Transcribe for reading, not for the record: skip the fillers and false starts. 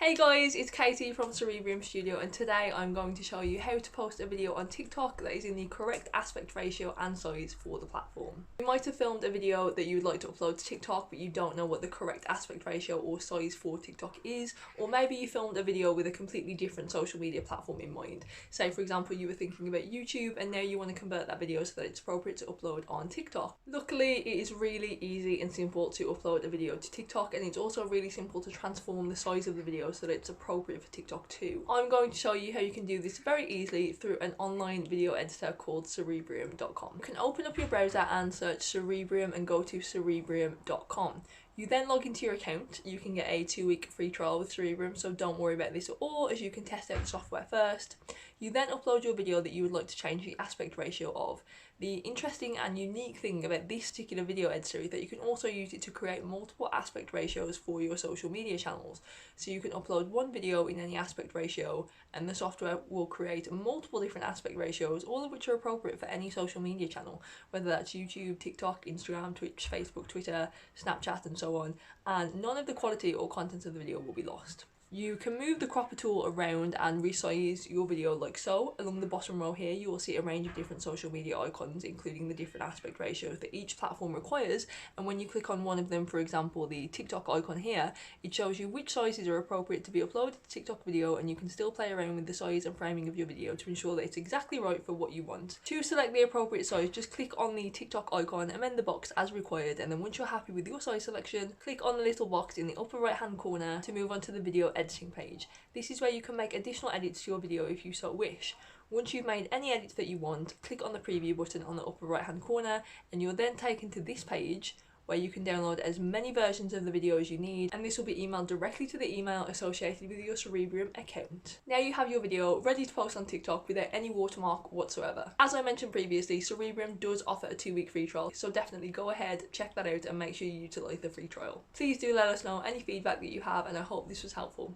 Hey guys, it's Katie from Cerebrium Studio, and today I'm going to show you how to post a video on TikTok that is in the correct aspect ratio and size for the platform. You might have filmed a video that you would like to upload to TikTok but you don't know what the correct aspect ratio or size for TikTok is, or maybe you filmed a video with a completely different social media platform in mind. Say for example you were thinking about YouTube and now you want to convert that video so that it's appropriate to upload on TikTok. Luckily it is really easy and simple to upload a video to TikTok, and it's also really simple to transform the size of the video so that it's appropriate for TikTok too. I'm going to show you how you can do this very easily through an online video editor called Cerebrium.com. You can open up your browser and search Cerebrium and go to Cerebrium.com. You then log into your account. You can get a 2-week free trial with Cerebrium, so don't worry about this at all, as you can test out the software first. You then upload your video that you would like to change the aspect ratio of. The interesting and unique thing about this particular video editor is that you can also use it to create multiple aspect ratios for your social media channels. So you can upload one video in any aspect ratio and the software will create multiple different aspect ratios, all of which are appropriate for any social media channel, whether that's YouTube, TikTok, Instagram, Twitch, Facebook, Twitter, Snapchat and so on, and none of the quality or content of the video will be lost. You can move the cropper tool around and resize your video like so. Along the bottom row here you will see a range of different social media icons, including the different aspect ratios that each platform requires, and when you click on one of them, for example the TikTok icon here, it shows you which sizes are appropriate to be uploaded to TikTok video, and you can still play around with the size and framing of your video to ensure that it's exactly right for what you want. To select the appropriate size, just click on the TikTok icon, amend the box as required, and then once you're happy with your size selection, click on the little box in the upper right hand corner to move on to the video editing page. This is where you can make additional edits to your video if you so wish. Once you've made any edits that you want, click on the preview button on the upper right hand corner and you're then taken to this page where you can download as many versions of the video as you need, and this will be emailed directly to the email associated with your Cerebrium account. Now you have your video ready to post on TikTok without any watermark whatsoever. As I mentioned previously, Cerebrium does offer a 2-week free trial, so definitely go ahead, check that out and make sure you utilise the free trial. Please do let us know any feedback that you have, and I hope this was helpful.